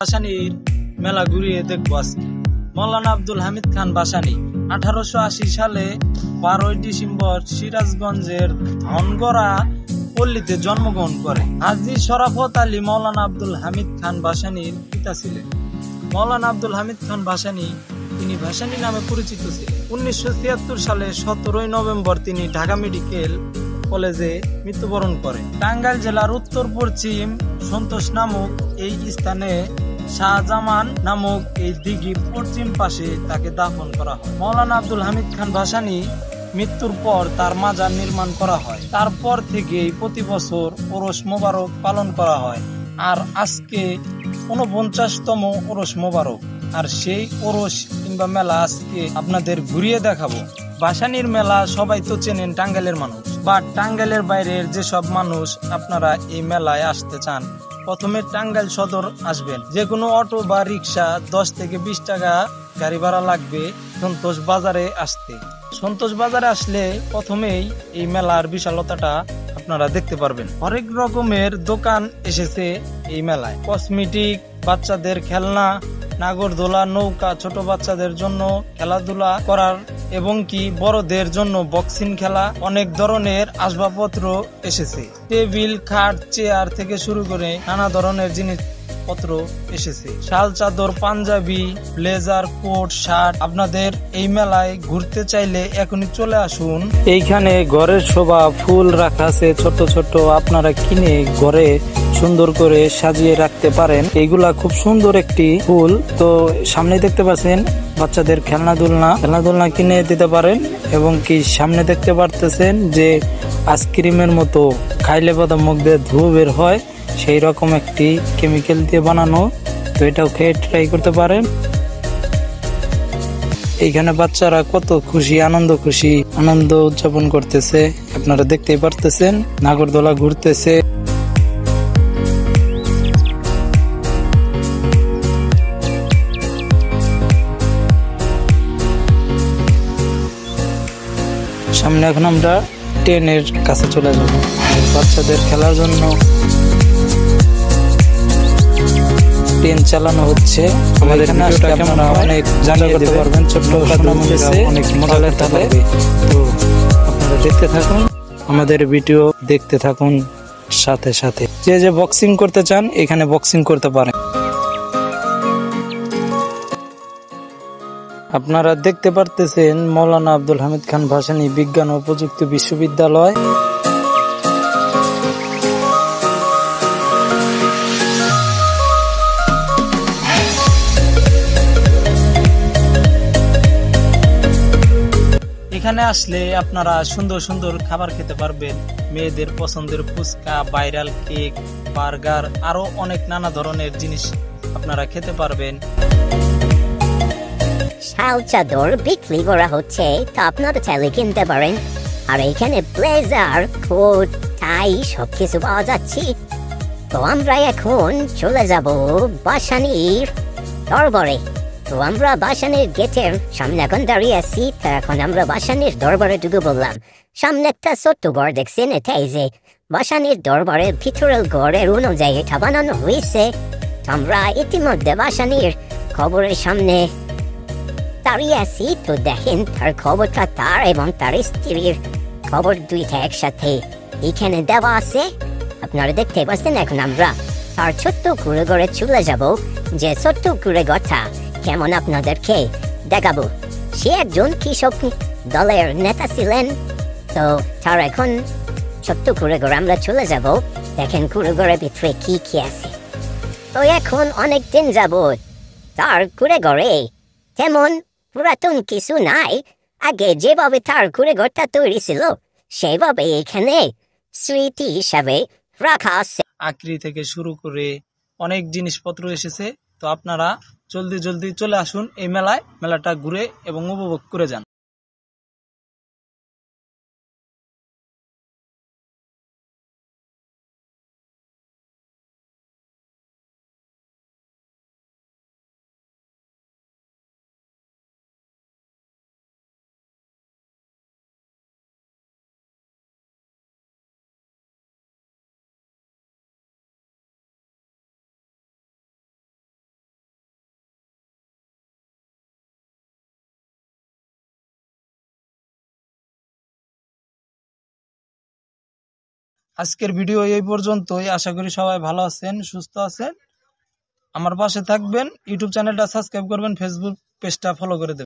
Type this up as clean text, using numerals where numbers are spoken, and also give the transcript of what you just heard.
ভাসানীর মেলা ঘুরিয়ে দেখবো আজকে। মৌলানা আব্দুল হামিদ খান ভাসানী 1880 সালে 12 ডিসেম্বর সিরাজগঞ্জের ধনগড়া পল্লীতে জন্মগ্রহণ করেন। হাজী শরাফত আলী মৌলানা আব্দুল হামিদ খান ভাসানীর পিতা ছিলেন। মৌলানা আব্দুল হামিদ খান ভাসানী তিনি ভাসানী নামে পরিচিত ছিলেন। 1976 সালে 17 নভেম্বর তিনি ঢাকা মেডিকেল কলেজে মৃত্যুবরণ করেন। টাঙ্গাইল জেলার উত্তর পশ্চিম সন্তোষ নামক এই স্থানে শাহজামান নামক এই দিঘির পশ্চিম পাশে তাকে দাফন করা হয়। মৌলানা আব্দুল হামিদ খান ভাসানী মৃত্যুর পর তার মাজার নির্মাণ করা হয়। তারপর থেকেই প্রতি বছর ওরস মোবারক পালন করা হয়। আর আজকে 49তম ওরস মোবারক। আর সেই ওরস কিংবা মেলা আজকে আপনাদের ঘুরিয়ে দেখাবো। ভাসানীর মেলা সবাই তো চেনেন টাঙ্গাইলের মানুষ, বা টাঙ্গাইলের বাইরের যেসব মানুষ আপনারা এই মেলায় আসতে চান, প্রথমে টাঙ্গাইল সদর আসবেন। যে কোনো অটো বা রিক্সা 10 থেকে 20 টাকা গাড়ি ভাড়া লাগবে সন্তোষ বাজারে আসতে। সন্তোষ বাজারে আসলে প্রথমেই এই মেলার বিশালতাটা আপনারা দেখতে পারবেন। হরেক রকমের দোকান এসেছে এই মেলায়। কসমেটিক, বাচ্চাদের খেলনা, নাগরদোলা, নৌকা, ছোট বাচ্চাদের জন্য খেলাধুলা করার এবং কি বড়দের জন্য বক্সিং খেলা, অনেক ধরনের আসবাবপত্র এসেছে। টেবিল, খাট, চেয়ার থেকে শুরু করে নানা ধরনের জিনিসপত্র এসেছে। শাল, চাদর, পাঞ্জাবি, ব্লেজার, কোট, শার্ট। আপনাদের এই মেলায় ঘুরতে চাইলে এখনই চলে আসুন। এইখানে ঘরের শোভা ফুল রাখা আছে ছোট ছোট, আপনারা কিনে ঘরে সুন্দর করে সাজিয়ে রাখতে পারেন। এইগুলা খুব সুন্দর একটি ফুল। তো সামনে দেখতে পাচ্ছেন বাচ্চাদের খেলনা কিনে দিতে পারেন। এবং কি সামনে দেখতে পারতেছেন যে আইসক্রিমের মতো খাইলে পদা মুখ দিয়ে ধুয়ো বের হয়, সেই রকম একটি কেমিক্যাল দিয়ে বানানো। তো এটাও খেয়ে ট্রাই করতে পারেন। এইখানে বাচ্চারা কত আনন্দ উদযাপন করতেছে, আপনারা দেখতেই পারতেছেন। নাগরদোলা ঘুরতেছে। সামনে এখন আমরা ট্রেনের কাছে চলে যাব। বাচ্চাদের খেলার জন্য ট্রেন চালানো হচ্ছে। আমাদের এখানে আসলে আপনারা অনেক জানিয়ে করতে পারবেন। ছোট্ট অনেক মজা লাগতে পারবে। তো আপনারা দেখতে থাকুন, আমাদের ভিডিও দেখতে থাকুন সাথে সাথে। যে বক্সিং করতে চান এখানে বক্সিং করতে পারেন। আপনারা দেখতে পারতেছেন মৌলানা আব্দুল হামিদ খান ভাসানী বিজ্ঞান ও প্রযুক্তি বিশ্ববিদ্যালয়। এখানে আসলে আপনারা সুন্দর সুন্দর খাবার খেতে পারবেন। মেয়েদের পছন্দের ফুচকা, ভাইরাল কেক, বার্গার, আরো অনেক নানা ধরনের জিনিস আপনারা খেতে পারবেন। শাল চাদর বিক্রি করা হচ্ছে, তো আপনারা চাইলে কিনতে পারেন। আর এখানে ব্লেজার, কোট, টাই সবকিছু পাওয়া যাচ্ছে। তো আমরা এখন চলে যাব ভাসানীর দরবারে। তো আমরা ভাসানীর গেটের সামনে এখন দাঁড়িয়ে আছি। তো এখন আমরা ভাসানীর দরবারে ঢুকে বললাম। সামনে একটা ছোট্ট ঘর দেখছেন, এটাই যে ভাসানীর দরবারের ভিতরের ঘরের অনুযায়ী এটা বানানো হয়েছে। তো আমরা ইতিমধ্যে ভাসানীর খবরের সামনে দাঁড়িয়ে আছি। তো দেখেন তার খবরটা তার এবং তার স্ত্রীর খবর দুইটা একসাথে এখানে দেওয়া আছে, আপনারা দেখতে পাচ্ছেন। এখন আমরা তার ছোট্ট কুড়ে ঘরে চলে যাব। যে ছোট্ট কুড়ে ঘরটা কেমন আপনাদেরকে দেখাবো। সে একজন কৃষক দলের নেতা ছিলেন। তো তার এখন ছোট্ট কুড়ে ঘরে আমরা চলে যাব। দেখেন কুড়ে ঘরের ভিতরে কি কি আছে। তো এখন অনেক দিন যাব তার কুড়ে ঘরে তেমন পুরাতন কিছু নাই। আগে যেভাবে তার কুড়ে ঘরটা তৈরি ছিল সেভাবে এখানে স্মৃতি হিসাবে রাখা আছে। আকৃতি থেকে শুরু করে অনেক জিনিসপত্র এসেছে। তো আপনারা জলদি চলে আসুন এই মেলাটা ঘুরে এবং উপভোগ করে যান। আজকের ভিডিও এই পর্যন্তই। আশা করি সবাই ভালো আছেন, সুস্থ আছেন। আমার পাশে থাকবেন, ইউটিউব চ্যানেলটা সাবস্ক্রাইব করবেন, ফেসবুক পেজটা ফলো করে দেবেন।